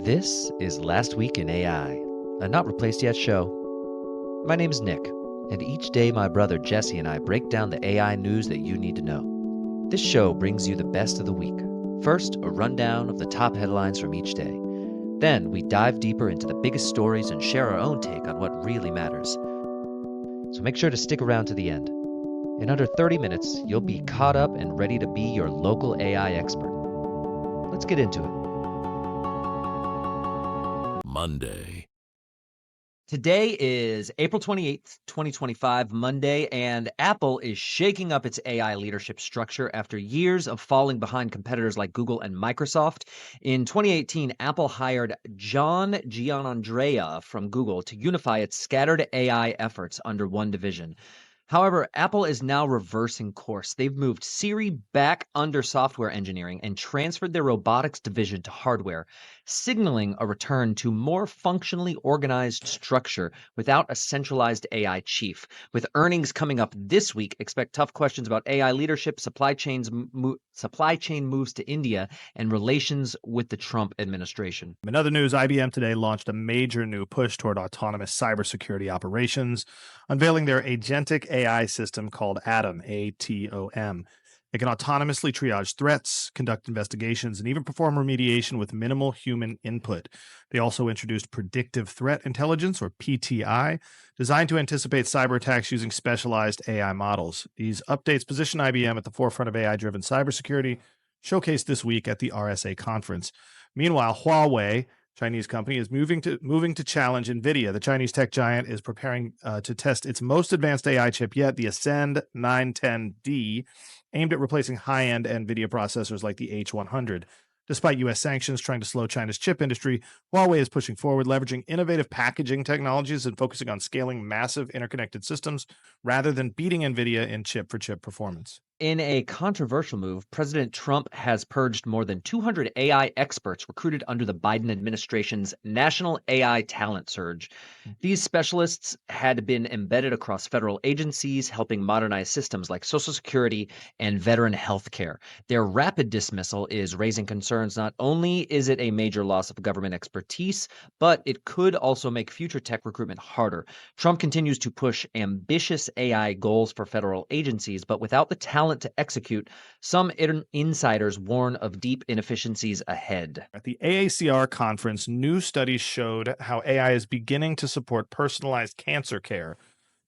This is Last Week in AI, a not replaced yet show. My name's Nick, and each day my brother Jesse and I break down the AI news that you need to know. This show brings you the best of the week. First, a rundown of the top headlines from each day. Then, we dive deeper into the biggest stories and share our own take on what really matters. So make sure to stick around to the end. In under 30 minutes, you'll be caught up and ready to be your local AI expert. Let's get into it. Monday. Today is April 28th, 2025, Monday, and Apple is shaking up its AI leadership structure after years of falling behind competitors like Google and Microsoft. In 2018, Apple hired John Giannandrea from Google to unify its scattered AI efforts under one division. However, Apple is now reversing course. They've moved Siri back under software engineering and transferred their robotics division to hardware, signaling a return to more functionally organized structure without a centralized AI chief. With earnings coming up this week, expect tough questions about AI leadership, supply chain moves to India, and relations with the Trump administration. In other news, IBM today launched a major new push toward autonomous cybersecurity operations, unveiling their agentic AI system called ADAM, A-T-O-M. It can autonomously triage threats, conduct investigations, and even perform remediation with minimal human input. They also introduced predictive threat intelligence, or PTI, designed to anticipate cyber attacks using specialized AI models. These updates position IBM at the forefront of AI-driven cybersecurity, showcased this week at the RSA conference. Meanwhile, Huawei, Chinese company, is moving to challenge Nvidia. The Chinese tech giant is preparing to test its most advanced AI chip yet, the Ascend 910D, aimed at replacing high-end Nvidia processors like the H100. Despite U.S. sanctions trying to slow China's chip industry, Huawei is pushing forward, leveraging innovative packaging technologies and focusing on scaling massive interconnected systems rather than beating Nvidia in chip-for-chip performance. In a controversial move, President Trump has purged more than 200 AI experts recruited under the Biden administration's National AI Talent Surge. These specialists had been embedded across federal agencies, helping modernize systems like Social Security and veteran health care. Their rapid dismissal is raising concerns. Not only is it a major loss of government expertise, but it could also make future tech recruitment harder. Trump continues to push ambitious AI goals for federal agencies, but without the talent to execute, some insiders warn of deep inefficiencies ahead. At the AACR conference, new studies showed how AI is beginning to support personalized cancer care.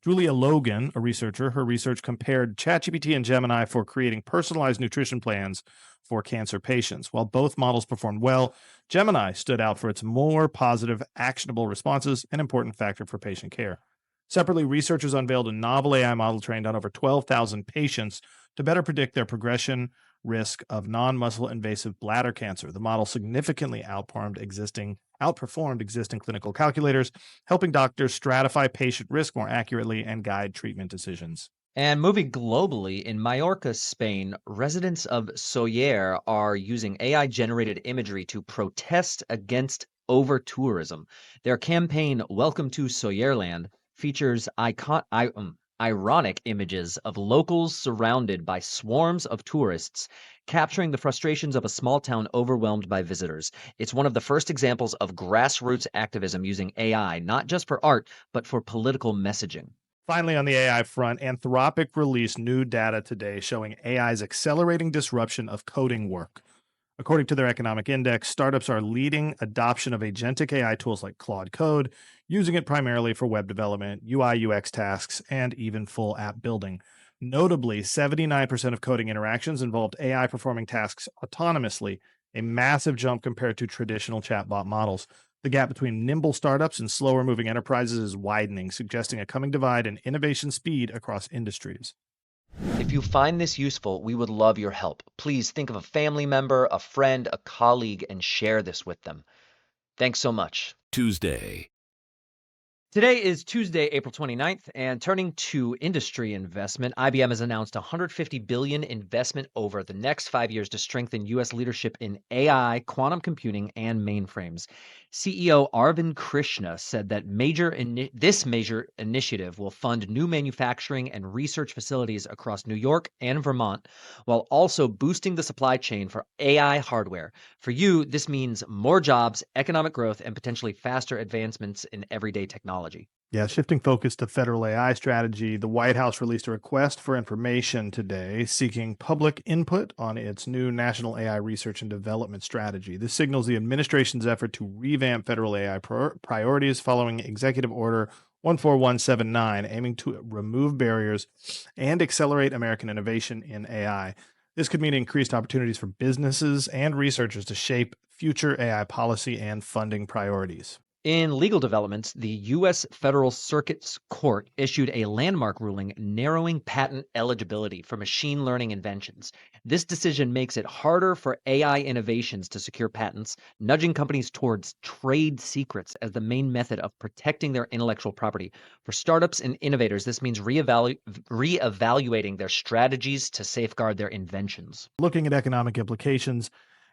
Julia Logan, a researcher, her research compared ChatGPT and Gemini for creating personalized nutrition plans for cancer patients. While both models performed well, Gemini stood out for its more positive, actionable responses, an important factor for patient care. Separately, researchers unveiled a novel AI model trained on over 12,000 patients to better predict their progression risk of non-muscle invasive bladder cancer. The model significantly outperformed existing clinical calculators, helping doctors stratify patient risk more accurately and guide treatment decisions. And moving globally, in Mallorca, Spain, residents of Sóller are using AI-generated imagery to protest against over-tourism. Their campaign, Welcome to Sóllerland, features ironic images of locals surrounded by swarms of tourists, capturing the frustrations of a small town overwhelmed by visitors. It's one of the first examples of grassroots activism using AI, not just for art, but for political messaging. Finally, on the AI front, Anthropic released new data today showing AI's accelerating disruption of coding work. According to their economic index, startups are leading adoption of agentic AI tools like Claude Code, using it primarily for web development, UI UX tasks, and even full app building. Notably, 79% of coding interactions involved AI performing tasks autonomously, a massive jump compared to traditional chatbot models. The gap between nimble startups and slower moving enterprises is widening, suggesting a coming divide in innovation speed across industries. If you find this useful, we would love your help. Please think of a family member, a friend, a colleague, and share this with them. Thanks so much. Tuesday. Today is Tuesday, April 29th, and turning to industry investment, IBM has announced $150 billion investment over the next 5 years to strengthen U.S. leadership in AI, quantum computing, and mainframes. CEO Arvind Krishna said that this major initiative will fund new manufacturing and research facilities across New York and Vermont, while also boosting the supply chain for AI hardware. For you, this means more jobs, economic growth, and potentially faster advancements in everyday technology. Yeah, shifting focus to federal AI strategy, the White House released a request for information today seeking public input on its new national AI research and development strategy. This signals the administration's effort to revamp federal AI priorities following Executive Order 14179, aiming to remove barriers and accelerate American innovation in AI. This could mean increased opportunities for businesses and researchers to shape future AI policy and funding priorities. In legal developments, the U.S. Federal Circuit's Court issued a landmark ruling narrowing patent eligibility for machine learning inventions. This decision makes it harder for AI innovations to secure patents, nudging companies towards trade secrets as the main method of protecting their intellectual property. For startups and innovators, this means reevaluating their strategies to safeguard their inventions. Looking at economic implications,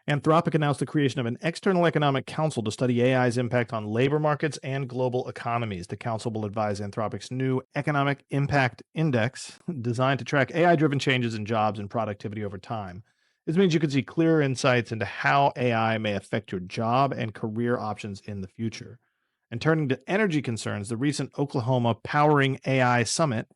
Anthropic announced the creation of an external economic council to study AI's impact on labor markets and global economies. The council will advise Anthropic's new Economic Impact Index, designed to track AI driven changes in jobs and productivity over time. This means you can see clearer insights into how AI may affect your job and career options in the future. And turning to energy concerns, the recent Oklahoma Powering AI Summit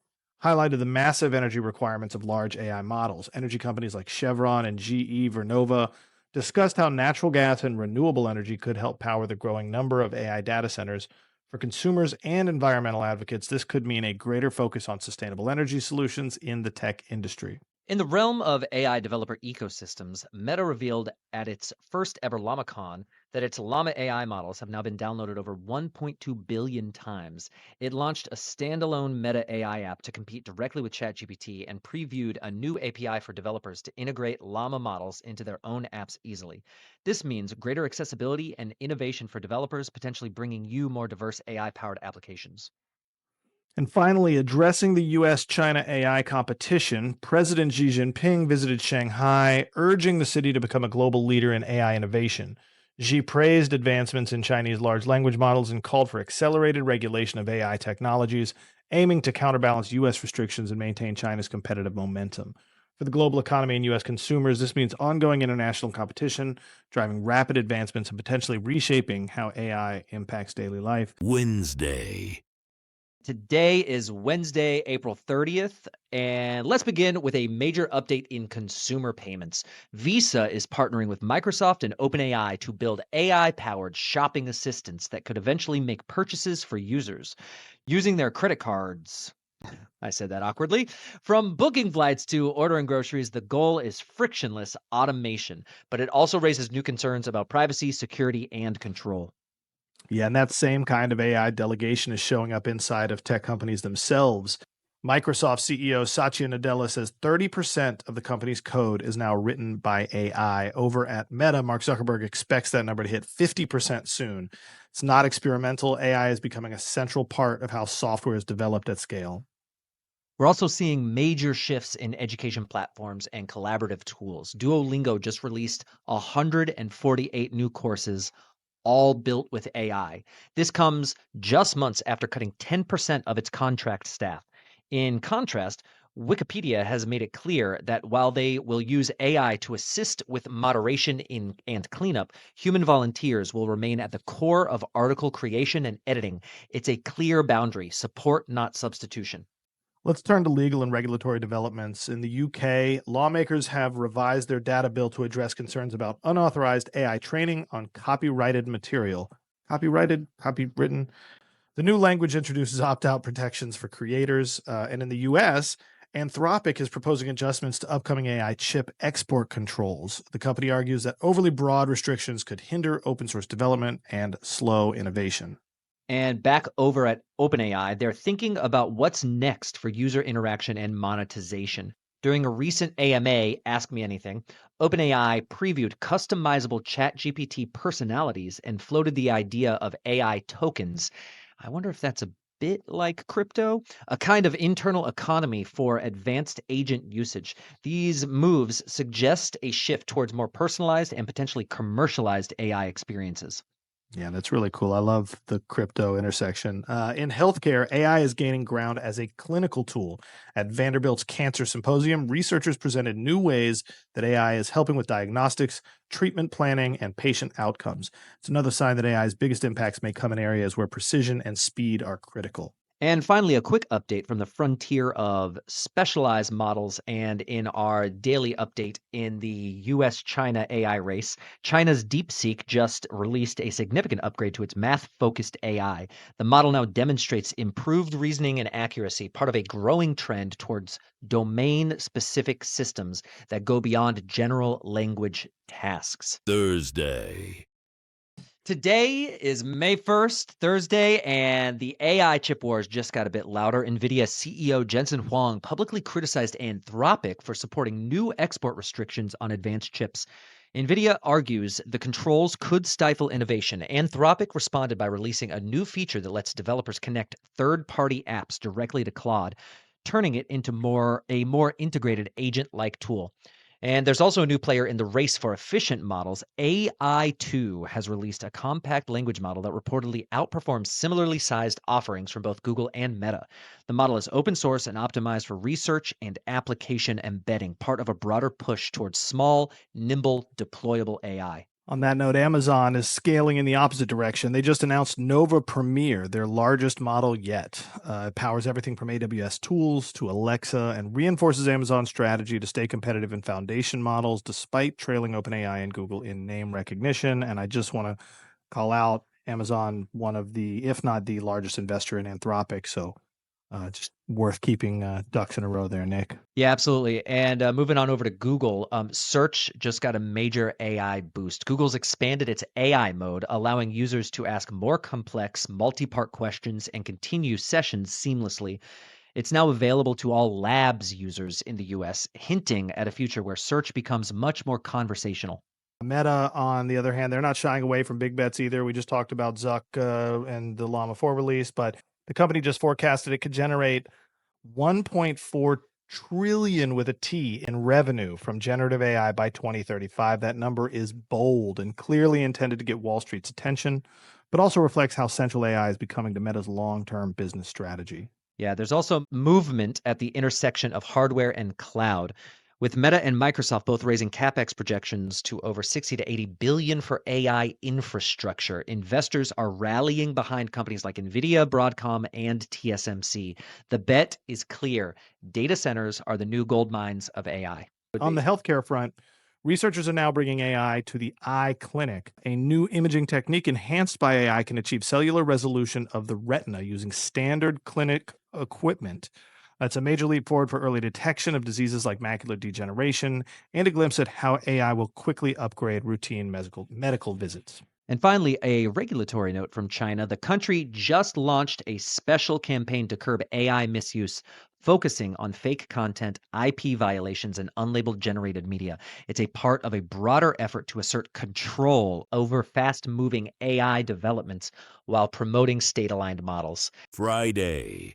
highlighted the massive energy requirements of large AI models. Energy companies like Chevron and GE Vernova discussed how natural gas and renewable energy could help power the growing number of AI data centers. For consumers and environmental advocates, this could mean a greater focus on sustainable energy solutions in the tech industry. In the realm of AI developer ecosystems, Meta revealed at its first ever Llama Con that its Llama AI models have now been downloaded over 1.2 billion times. It launched a standalone Meta AI app to compete directly with ChatGPT and previewed a new API for developers to integrate Llama models into their own apps easily. This means greater accessibility and innovation for developers, potentially bringing you more diverse AI-powered applications. And finally, addressing the US China AI competition, President Xi Jinping visited Shanghai, urging the city to become a global leader in AI innovation. Xi praised advancements in Chinese large language models and called for accelerated regulation of AI technologies, aiming to counterbalance US restrictions and maintain China's competitive momentum. For the global economy and US consumers, this means ongoing international competition, driving rapid advancements and potentially reshaping how AI impacts daily life. Wednesday. Today is Wednesday, April 30th, and let's begin with a major update in consumer payments. Visa is partnering with Microsoft and OpenAI to build AI-powered shopping assistants that could eventually make purchases for users using their credit cards. I said that awkwardly. From booking flights to ordering groceries, the goal is frictionless automation, but it also raises new concerns about privacy, security, and control. Yeah, and that same kind of AI delegation is showing up inside of tech companies themselves. Microsoft CEO Satya Nadella says 30% of the company's code is now written by AI. Over at Meta, Mark Zuckerberg expects that number to hit 50% soon. It's not experimental. AI is becoming a central part of how software is developed at scale. We're also seeing major shifts in education platforms and collaborative tools. Duolingo just released 148 new courses, all built with AI. This comes just months after cutting 10% of its contract staff. In contrast, Wikipedia has made it clear that while they will use AI to assist with moderation and cleanup, human volunteers will remain at the core of article creation and editing. It's a clear boundary, support, not substitution. Let's turn to legal and regulatory developments. In the UK, lawmakers have revised their data bill to address concerns about unauthorized AI training on copyrighted material. Copywritten. The new language introduces opt out protections for creators. And in the US, Anthropic is proposing adjustments to upcoming AI chip export controls. The company argues that overly broad restrictions could hinder open source development and slow innovation. And back over at OpenAI, they're thinking about what's next for user interaction and monetization. During a recent AMA, Ask Me Anything, OpenAI previewed customizable ChatGPT personalities and floated the idea of AI tokens. I wonder if that's a bit like crypto, a kind of internal economy for advanced agent usage. These moves suggest a shift towards more personalized and potentially commercialized AI experiences. Yeah, that's really cool. I love the crypto intersection. In healthcare, AI is gaining ground as a clinical tool. At Vanderbilt's Cancer Symposium, researchers presented new ways that AI is helping with diagnostics, treatment planning, and patient outcomes. It's another sign that AI's biggest impacts may come in areas where precision and speed are critical. And finally, a quick update from the frontier of specialized models. And in our daily update in the US China AI race, China's Deepseek just released a significant upgrade to its math focused AI. The model now demonstrates improved reasoning and accuracy, part of a growing trend towards domain specific systems that go beyond general language tasks. Thursday. Today is May 1st, Thursday, and the AI chip wars just got a bit louder. Nvidia CEO Jensen Huang publicly criticized Anthropic for supporting new export restrictions on advanced chips. Nvidia argues the controls could stifle innovation. Anthropic responded by releasing a new feature that lets developers connect third-party apps directly to Claude, turning it into a more integrated agent-like tool. And there's also a new player in the race for efficient models. AI2 has released a compact language model that reportedly outperforms similarly sized offerings from both Google and Meta. The model is open source and optimized for research and application embedding, part of a broader push towards small, nimble, deployable AI. On that note, Amazon is scaling in the opposite direction. They just announced Nova Premier, their largest model yet. It powers everything from AWS tools to Alexa and reinforces Amazon's strategy to stay competitive in foundation models despite trailing OpenAI and Google in name recognition. And I just want to call out Amazon, one of the, if not the largest investor in Anthropic. So just worth keeping ducks in a row there, Nick. Yeah, absolutely. And moving on over to Google, search just got a major AI boost. Google's expanded its AI mode, allowing users to ask more complex, multi-part questions and continue sessions seamlessly. It's now available to all Labs users in the US, hinting at a future where search becomes much more conversational. Meta, on the other hand, they're not shying away from big bets either. We just talked about Zuck and the Llama 4 release, but the company just forecasted it could generate 1.4 trillion with a T in revenue from generative AI by 2035. That number is bold and clearly intended to get Wall Street's attention, but also reflects how central AI is becoming to Meta's long-term business strategy. Yeah, there's also movement at the intersection of hardware and cloud, with Meta and Microsoft both raising capex projections to over 60 to 80 billion for AI infrastructure. Investors are rallying behind companies like Nvidia, Broadcom, and TSMC. The bet is clear. Data centers are the new gold mines of AI. On the healthcare front, researchers are now bringing AI to the eye clinic. A new imaging technique enhanced by AI can achieve cellular resolution of the retina using standard clinic equipment. That's a major leap forward for early detection of diseases like macular degeneration and a glimpse at how AI will quickly upgrade routine medical visits. And finally, a regulatory note from China. The country just launched a special campaign to curb AI misuse, focusing on fake content, IP violations, and unlabeled generated media. It's a part of a broader effort to assert control over fast moving AI developments while promoting state aligned models. Friday.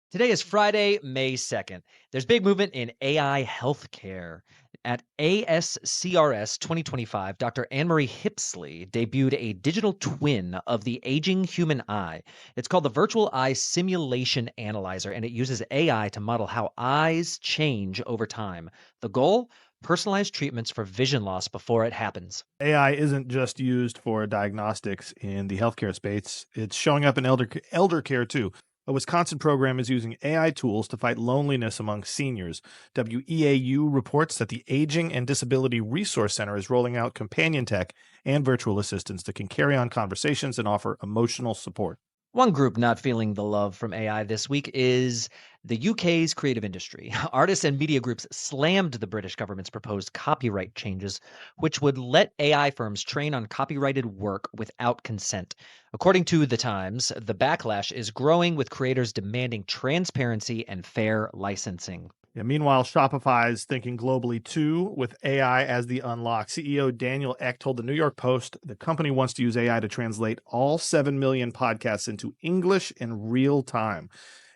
Today is Friday, May 2nd. There's big movement in AI healthcare. At ASCRS 2025, Dr. Anne-Marie Hipsley debuted a digital twin of the aging human eye. It's called the Virtual Eye Simulation Analyzer, and it uses AI to model how eyes change over time. The goal? Personalized treatments for vision loss before it happens. AI isn't just used for diagnostics in the healthcare space, it's showing up in elder care too. A Wisconsin program is using AI tools to fight loneliness among seniors. WEAU reports that the Aging and Disability Resource Center is rolling out companion tech and virtual assistants that can carry on conversations and offer emotional support. One group not feeling the love from AI this week is the UK's creative industry. Artists and media groups slammed the British government's proposed copyright changes, which would let AI firms train on copyrighted work without consent. According to The Times, the backlash is growing with creators demanding transparency and fair licensing. Yeah, meanwhile, Shopify is thinking globally too, with AI as the unlock. CEO Daniel Ek told the New York Post the company wants to use AI to translate all 7 million podcasts into English in real time.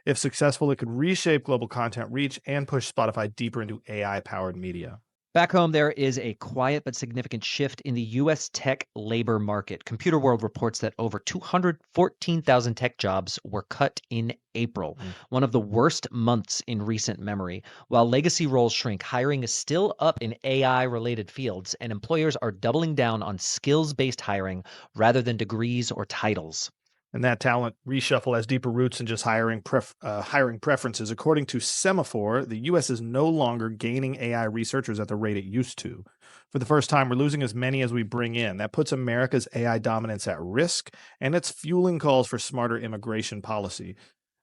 If successful, it could reshape global content reach and push Spotify deeper into AI-powered media. Back home, there is a quiet but significant shift in the U.S. tech labor market. Computer World reports that over 214,000 tech jobs were cut in April, one of the worst months in recent memory. While legacy roles shrink, hiring is still up in AI-related fields, and employers are doubling down on skills-based hiring rather than degrees or titles. And that talent reshuffle has deeper roots than just hiring preferences. According to Semaphore, the U.S. is no longer gaining AI researchers at the rate it used to. For the first time, we're losing as many as we bring in. That puts America's AI dominance at risk, and it's fueling calls for smarter immigration policy.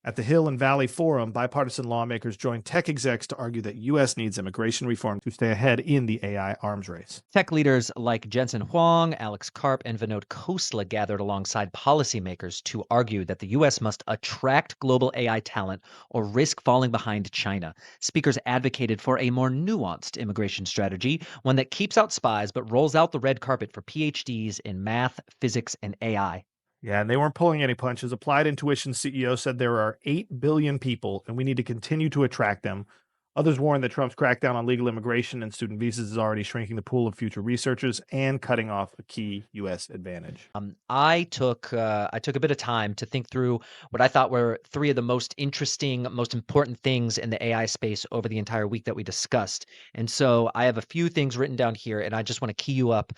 At the Hill and Valley Forum, bipartisan lawmakers joined tech execs to argue that U.S. needs immigration reform to stay ahead in the AI arms race. Tech leaders like Jensen Huang, Alex Karp, and Vinod Khosla gathered alongside policymakers to argue that the U.S. must attract global AI talent or risk falling behind China. Speakers advocated for a more nuanced immigration strategy, one that keeps out spies but rolls out the red carpet for PhDs in math, physics, and AI. Yeah, and they weren't pulling any punches. Applied Intuition CEO said there are 8 billion people and we need to continue to attract them. Others warn that Trump's crackdown on legal immigration and student visas is already shrinking the pool of future researchers and cutting off a key U.S. advantage. I took a bit of time to think through what I thought were three of the most interesting, most important things in the AI space over the entire week that we discussed. And so I have a few things written down here, and I just want to key you up.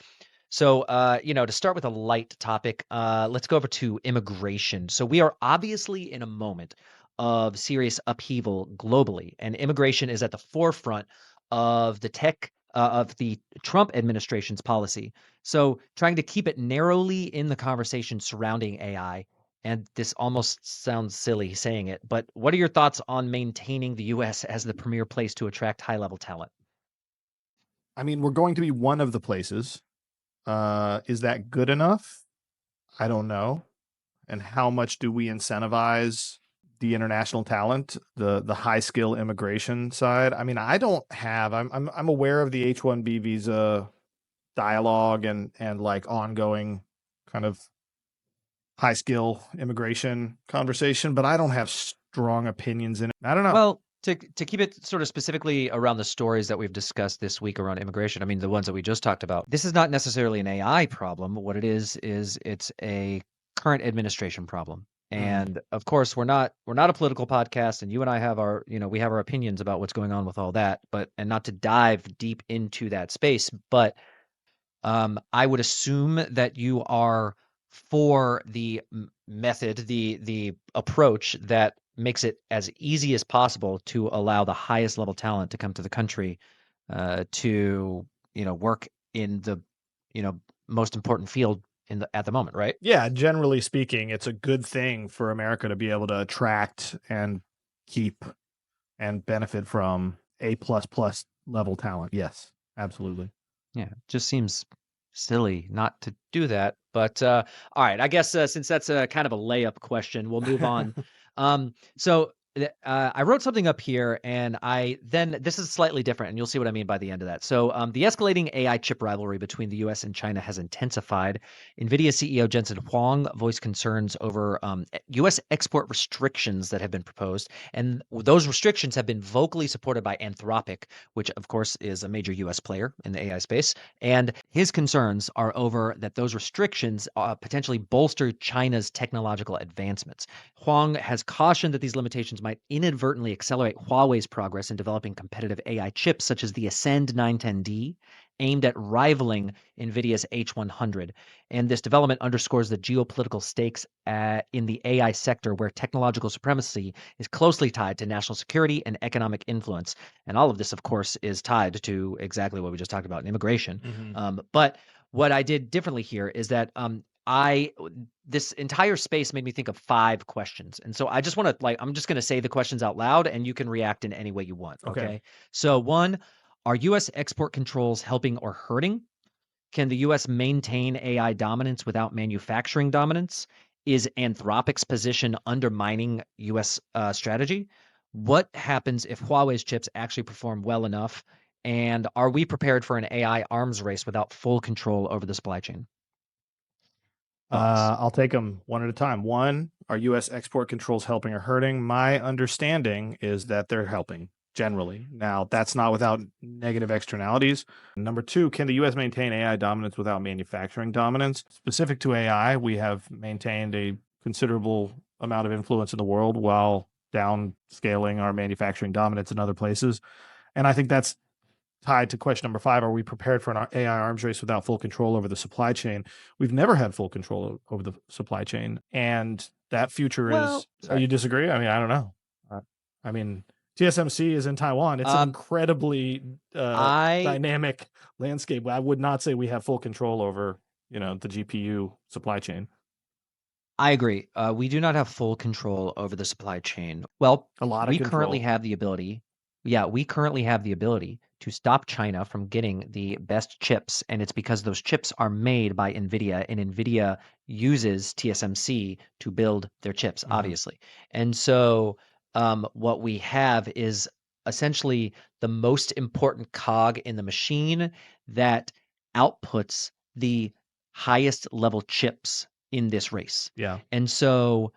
So, to start with a light topic, let's go over to immigration. So we are obviously in a moment of serious upheaval globally, and immigration is at the forefront of the Trump administration's policy. So trying to keep it narrowly in the conversation surrounding AI. And this almost sounds silly saying it, but what are your thoughts on maintaining the U.S. as the premier place to attract high-level talent? I mean, we're going to be one of the places. Is that good enough? I don't know. And how much do we incentivize the international talent, the high skill immigration side? I mean, I don't have. I'm aware of the H-1B visa dialogue and like ongoing kind of high skill immigration conversation, but I don't have strong opinions in it. I don't know. Well, to keep it sort of specifically around the stories that we've discussed this week around immigration, I mean, the ones that we just talked about, this is not necessarily an AI problem. What it is it's a current administration problem. And of course, we're not a political podcast, and you and I have our, we have our opinions about what's going on with all that, and not to dive deep into that space, but I would assume that you are for the method, the approach that makes it as easy as possible to allow the highest level talent to come to the country to work in the most important field at the moment, right? Yeah, generally speaking, it's a good thing for America to be able to attract and keep and benefit from A plus plus level talent. Yes, absolutely. Yeah, it just seems silly not to do that. But all right, I guess since that's a kind of a layup question, we'll move on. I wrote something up here, and this is slightly different, and you'll see what I mean by the end of that. So the escalating AI chip rivalry between the U.S. and China has intensified. Nvidia CEO Jensen Huang voiced concerns over U.S. export restrictions that have been proposed, and those restrictions have been vocally supported by Anthropic, which of course is a major U.S. player in the AI space. And his concerns are over that those restrictions potentially bolster China's technological advancements. Huang has cautioned that these limitations might inadvertently accelerate Huawei's progress in developing competitive AI chips such as the Ascend 910D, aimed at rivaling Nvidia's H100. And this development underscores the geopolitical stakes in the AI sector, where technological supremacy is closely tied to national security and economic influence. And all of this, of course, is tied to exactly what we just talked about in immigration. But what I did differently here is that this entire space made me think of 5 questions. And so I just want to I'm just going to say the questions out loud, and you can react in any way you want. Okay. So 1, are U.S. export controls helping or hurting? Can the U.S. maintain AI dominance without manufacturing dominance? Is Anthropic's position undermining U.S. strategy? What happens if Huawei's chips actually perform well enough? And are we prepared for an AI arms race without full control over the supply chain? Thoughts? I'll take them one at a time. One, are U.S. export controls helping or hurting? My understanding is that they're helping generally. Now, that's not without negative externalities. Number two, can the U.S. maintain AI dominance without manufacturing dominance? Specific to AI, we have maintained a considerable amount of influence in the world while downscaling our manufacturing dominance in other places. And I think that's tied to question number 5, are we prepared for an AI arms race without full control over the supply chain? We've never had full control over the supply chain, and that future Well, is. sorry. You disagree? I mean, I don't know. I mean, TSMC is in Taiwan. It's an incredibly dynamic landscape. I would not say we have full control over, the GPU supply chain. I agree. We do not have full control over the supply chain. Well, A lot of we control. currently have the ability. Yeah, we currently have the ability to stop China from getting the best chips, and it's because those chips are made by Nvidia, and Nvidia uses TSMC to build their chips, obviously. And so, what we have is essentially the most important cog in the machine that outputs the highest level chips in this race. Yeah. And so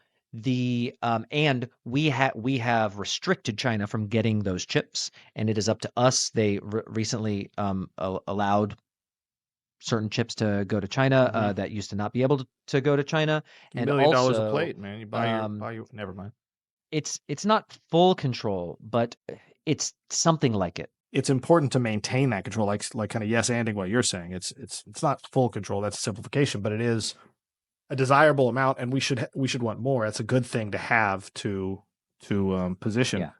and we have restricted China from getting those chips, and it is up to us. They recently allowed certain chips to go to China that used to not be able to go to China. And $1 million also, a plate, man. You buy your never mind. It's not full control, but it's something like it. It's important to maintain that control, like kind of yes-anding what you're saying. It's not full control. That's a simplification, but it is a desirable amount, and we should want more. That's a good thing to have to position. Yeah.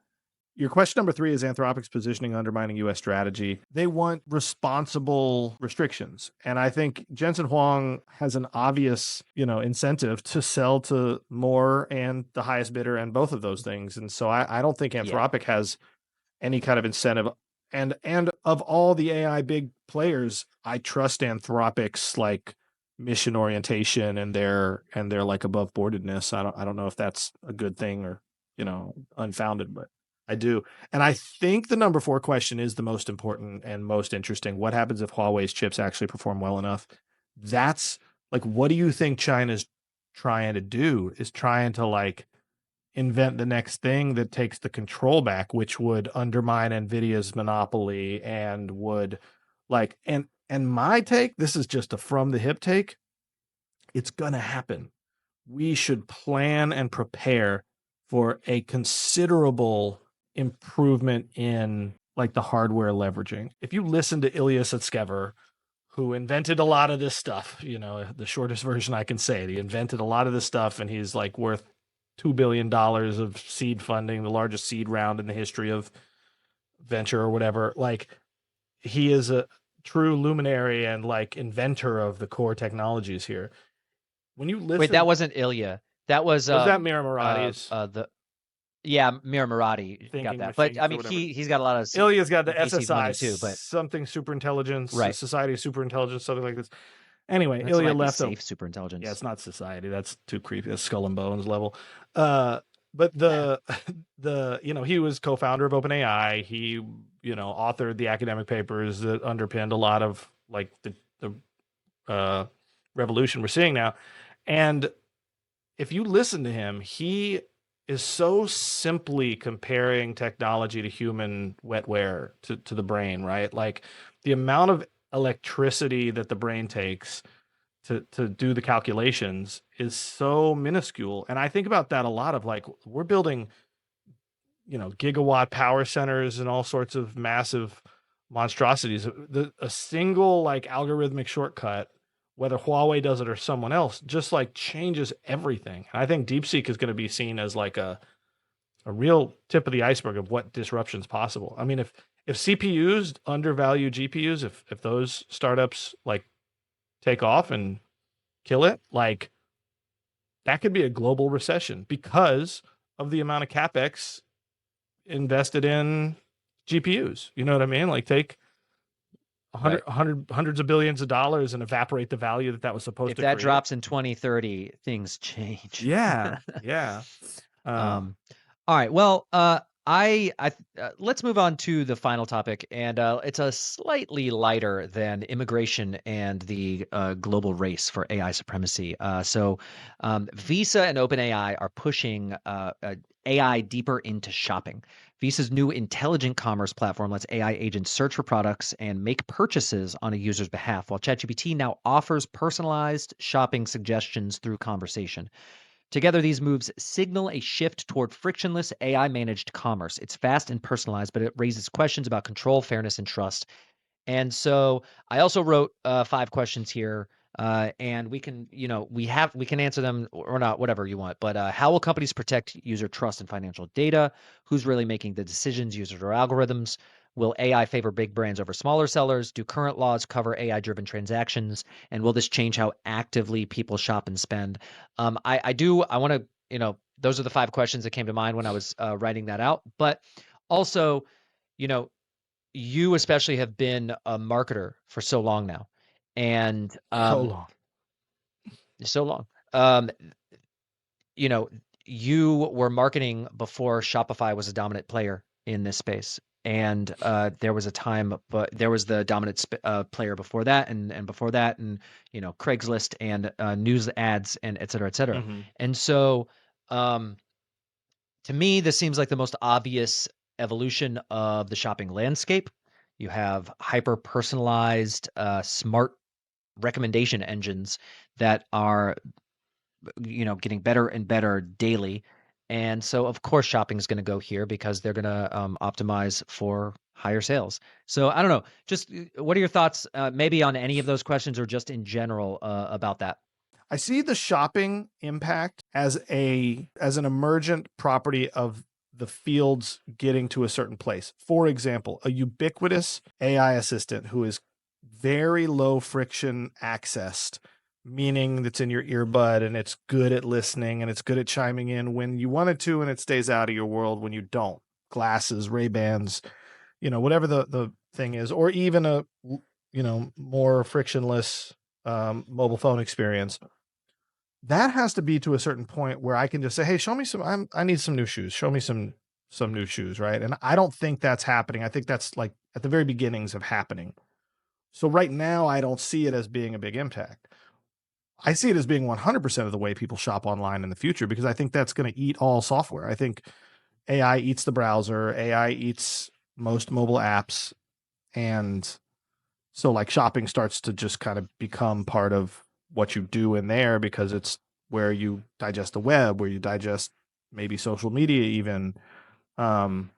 Your question number 3 is Anthropic's positioning undermining U.S. strategy. They want responsible restrictions, and I think Jensen Huang has an obvious, incentive to sell to more and the highest bidder and both of those things. And so I don't think Anthropic has any kind of incentive. And of all the AI big players, I trust Anthropic's mission orientation and their above boardedness. I don't know if that's a good thing or unfounded, but I do. And I think the number 4 question is the most important and most interesting. What happens if Huawei's chips actually perform well enough? That's what do you think China's trying to do? Is trying to invent the next thing that takes the control back, which would undermine Nvidia's monopoly and would and my take, this is just a from the hip take, it's going to happen. We should plan and prepare for a considerable improvement in the hardware leveraging. If you listen to Ilya Sutskever, who invented a lot of this stuff, the shortest version I can say, he invented a lot of this stuff, and he's worth $2 billion of seed funding, the largest seed round in the history of venture or whatever. He is a true luminary and inventor of the core technologies here. When you listen, Wait, that wasn't Ilya. That was that Mira Murati's? Mira Murati got that. But I mean, he's got a lot of. Ilya's got the VC money SSI too, but something superintelligence, right. Society of Superintelligence, something like this. Anyway, That's Ilya left safe superintelligence. Yeah, it's not society. That's too creepy. That's Skull and Bones level. But the he was co-founder of OpenAI. He authored the academic papers that underpinned a lot of the revolution we're seeing now. And if you listen to him, he is so simply comparing technology to human wetware to the brain, right? The amount of electricity that the brain takes to do the calculations is so minuscule. And I think about that a lot of we're building, gigawatt power centers and all sorts of massive monstrosities. A single algorithmic shortcut, whether Huawei does it or someone else, just changes everything. And I think Deepseek is going to be seen as a real tip of the iceberg of what disruption's possible. I mean, if CPUs undervalue GPUs, if those startups take off and kill it, that could be a global recession because of the amount of CapEx invested in GPUs. You know what I mean? Take hundreds of billions of dollars and evaporate the value that was supposed to create. If that drops in 2030, things change. Yeah. Yeah. All right. Well, Let's move on to the final topic, and it's a slightly lighter than immigration and the global race for AI supremacy. Visa and OpenAI are pushing AI deeper into shopping. Visa's new intelligent commerce platform lets AI agents search for products and make purchases on a user's behalf, while ChatGPT now offers personalized shopping suggestions through conversation. Together, these moves signal a shift toward frictionless AI managed commerce. It's fast and personalized, but it raises questions about control, fairness, and trust. And so I also wrote 5 questions here, and we can, we can answer them or not, whatever you want. But how will companies protect user trust and financial data? Who's really making the decisions, users or algorithms? Will AI favor big brands over smaller sellers? Do current laws cover AI-driven transactions? And will this change how actively people shop and spend? I want to, those are the 5 questions that came to mind when I was writing that out. But also, you know, you especially have been a marketer for so long now, and So long. so long. Um, you know, you were marketing before Shopify was a dominant player in this space, and there was a time, but there was the dominant player before that, and before that, and Craigslist and news ads and et cetera, et cetera. Mhm. And so, um, to me, this seems like the most obvious evolution of the shopping landscape. You have hyper personalized, smart recommendation engines that are, getting better and better daily. And so, of course, shopping is going to go here because they're going to optimize for higher sales. So, I don't know. Just what are your thoughts, maybe on any of those questions or just in general about that? I see the shopping impact as an emergent property of the fields getting to a certain place. For example, a ubiquitous AI assistant who is very low friction accessed, meaning that's in your earbud and it's good at listening and it's good at chiming in when you want it to and it stays out of your world when you don't. Glasses, Ray-Bans, whatever the thing is, or even a more frictionless mobile phone experience. That has to be to a certain point where I can just say, "Hey, show me I need some new shoes. Show me some new shoes," right? And I don't think that's happening. I think that's like at the very beginnings of happening. So right now, I don't see it as being a big impact. I see it as being 100% of the way people shop online in the future because I think that's going to eat all software. I think AI eats the browser, AI eats most mobile apps, and so like shopping starts to just kind of become part of what you do in there because it's where you digest the web, where you digest maybe social media even. Um,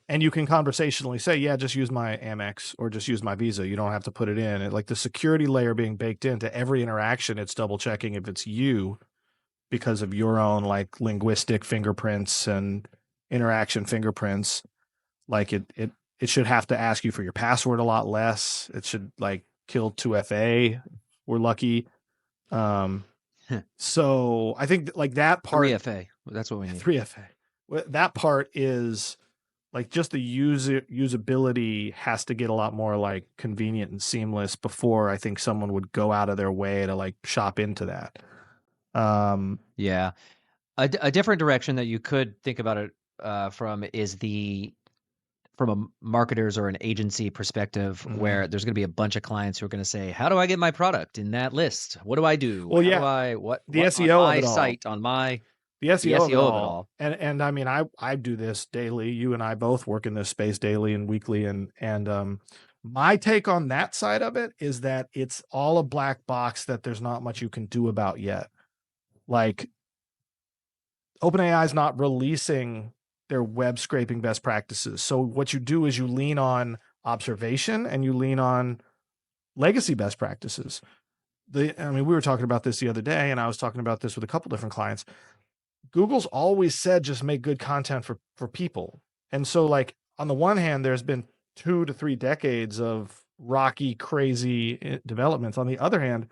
and you can conversationally say, yeah, just use my Amex or just use my Visa. You don't have to put it in. Like the security layer being baked into every interaction, it's double checking if it's you because of your own like linguistic fingerprints and interaction fingerprints. Like it should have to ask you for your password a lot less. It should like kill 2FA. We're lucky. Um, so I think like that part 3FA. That's what we need. 3FA. That part is like just the usability has to get a lot more like convenient and seamless before I think someone would go out of their way to like shop into that. Yeah. A different direction that you could think about it from is from a marketer's or an agency perspective, where there's going to be a bunch of clients who are going to say, "How do I get my product in that list? What do I do? Well, How do yeah, I what the on SEO of my it all. site on my The the SEO of it SEO of it all. all?" And I mean, I do this daily. You and I both work in this space daily and weekly. And my take on that side of it is that it's all a black box that there's not much you can do about yet. Like OpenAI is not releasing their web scraping best practices. So what you do is you lean on observation and you lean on legacy best practices. We were talking about this the other day, and I was talking about this with a couple different clients. Google's always said just make good content for people. And so like on the one hand, there's been 2 to 3 decades of rocky, crazy developments. On the other hand,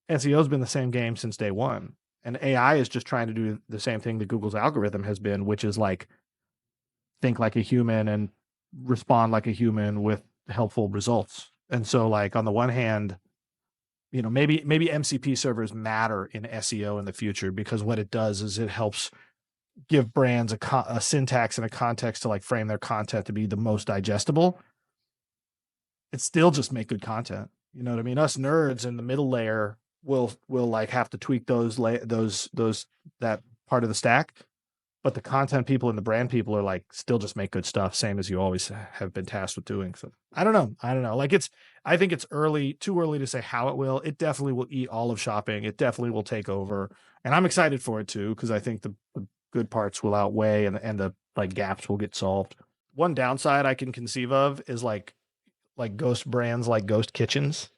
SEO's been the same game since day one. And AI is just trying to do the same thing that Google's algorithm has been, which is like think like a human and respond like a human with helpful results. And so like on the one hand, maybe MCP servers matter in SEO in the future because what it does is it helps give brands a syntax and a context to like frame their content to be the most digestible, it's still just make good content. You know what I mean? Us nerds in the middle layer will like have to tweak those that part of the stack. But the content people and the brand people are like, still just make good stuff, same as you always have been tasked with doing. So I don't know. Like I think it's too early to say how it will. It definitely will eat all of shopping. It definitely will take over. And I'm excited for it too, because I think the good parts will outweigh and the like gaps will get solved. One downside I can conceive of is like ghost brands like ghost kitchens.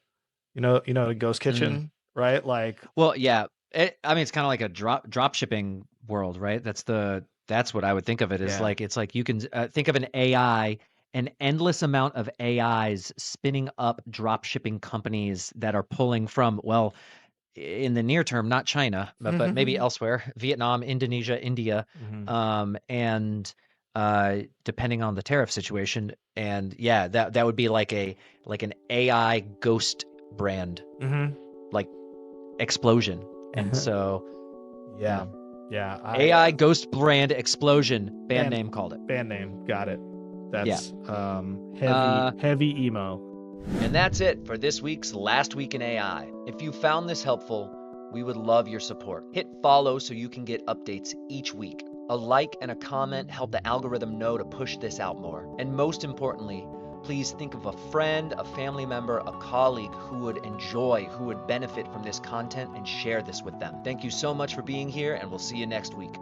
A ghost kitchen, right? Like, Well, yeah. I mean, it's kind of like a drop shipping world, right? That's what I would think of it as. Yeah. Like it's like you can think of an AI, an endless amount of AIs spinning up drop shipping companies that are pulling from, well, in the near term, not China, but maybe elsewhere, Vietnam, Indonesia, India, and depending on the tariff situation. And yeah, that would be like an AI ghost brand, like explosion. And so yeah. AI ghost brand explosion, band name called it. Band name, got it. That's Uh, heavy emo. And that's it for this week's Last Week in AI. If you found this helpful, we would love your support. Hit follow so you can get updates each week. A like and a comment help the algorithm know to push this out more. And most importantly, please think of a friend, a family member, a colleague who would benefit from this content and share this with them. Thank you so much for being here, and we'll see you next week.